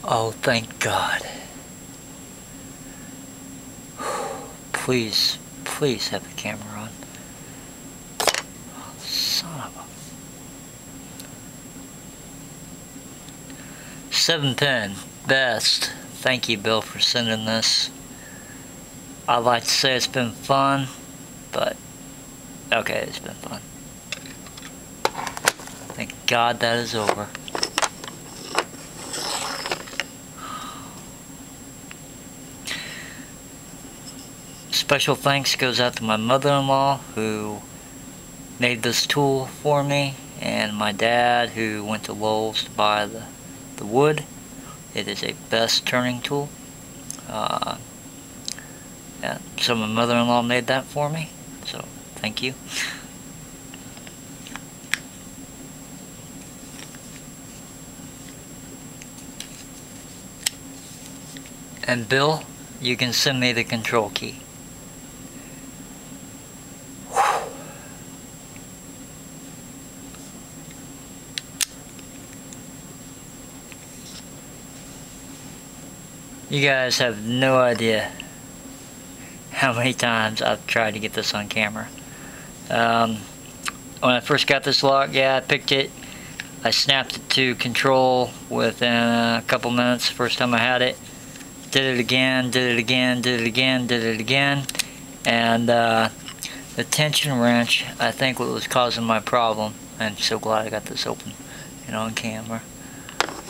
Oh, thank God. Please, please have the camera on. Son of a... 710, best. Thank you, Bill, for sending this. I'd like to say it's been fun, but okay, it's been fun. Thank God that is over. Special thanks goes out to my mother-in-law who made this tool for me, and my dad who went to Lowe's to buy the wood. It is a best turning tool. Yeah, so my mother-in-law made that for me, so thank you. And Bill, you can send me the control key. You guys have no idea how many times I've tried to get this on camera. When I first got this lock, yeah, I picked it. I snapped it to control within a couple minutes the first time I had it. Did it again, did it again, did it again, did it again. And the tension wrench, I think what was causing my problem. I'm so glad I got this open and on camera.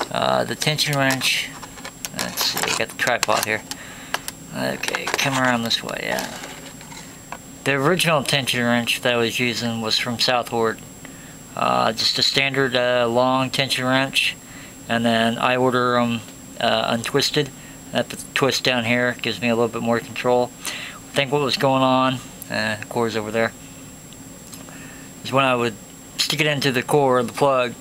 The tension wrench, let's see, I got the tripod here. Okay, come around this way, yeah. The original tension wrench that I was using was from Southord. Just a standard long tension wrench, and then I order them untwisted. I put the twist down here, gives me a little bit more control. I think what was going on, the core's over there, is when I would stick it into the core, the plug,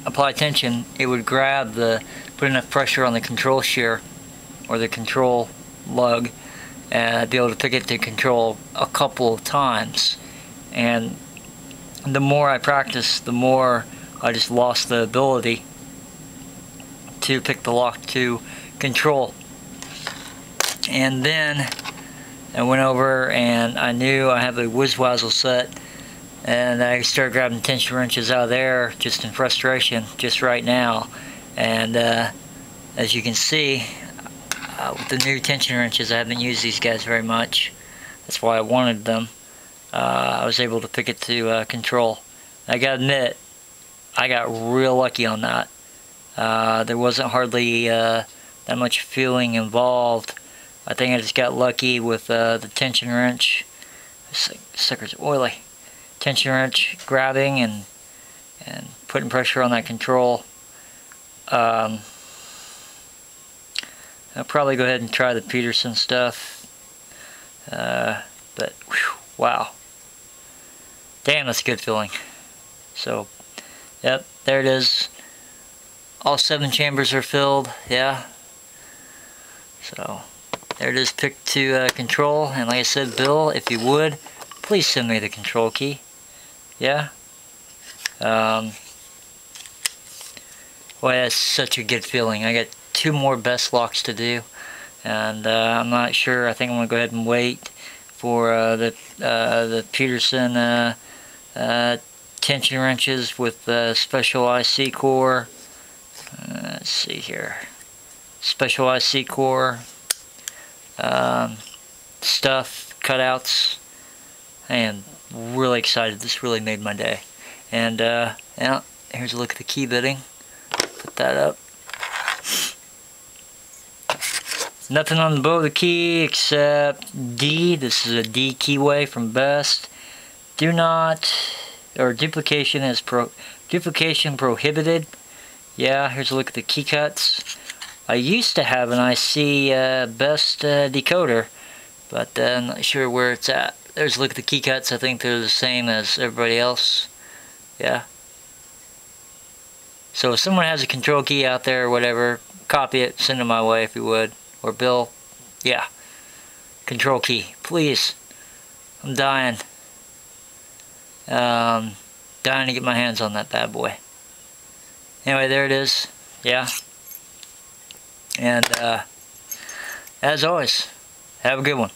apply tension, it would grab put enough pressure on the control shear, or the control lug, and I'd be able to pick it to control a couple of times. And the more I practiced, the more I just lost the ability to pick the lock to control. And then I went over and I knew I have a wizwazzle set, and I started grabbing tension wrenches out of there just in frustration just right now. And as you can see, with the new tension wrenches, I haven't used these guys very much. That's why I wanted them. I was able to pick it to control. I gotta admit, I got real lucky on that. There wasn't hardly that much feeling involved. I think I just got lucky with the tension wrench. This sucker's oily. Tension wrench grabbing and putting pressure on that control. I'll probably go ahead and try the Peterson stuff. But whew, wow. Damn, that's a good feeling. So, yep, there it is. All 7 chambers are filled, yeah. So, there it is, picked to control. And like I said, Bill, if you would, please send me the control key. Yeah. Boy, that's such a good feeling. I got 2 more best locks to do, and I'm not sure. I think I'm gonna go ahead and wait for the Peterson tension wrenches with special IC core. Let's see here, special IC core stuff, cutouts. I am really excited. This really made my day. And yeah, here's a look at the key bitting. Put that up. Nothing on the bow of the key except D. This is a D Keyway from Best. Do not, or duplication is duplication prohibited. Yeah, here's a look at the key cuts. I used to have an IC Best decoder, but I'm not sure where it's at. There's a look at the key cuts. I think they're the same as everybody else. Yeah. So if someone has a control key out there or whatever, copy it, send it my way if you would. Or Bill, yeah. Control key, please. I'm dying. Dying to get my hands on that bad boy. Anyway, there it is. Yeah. And as always, have a good one.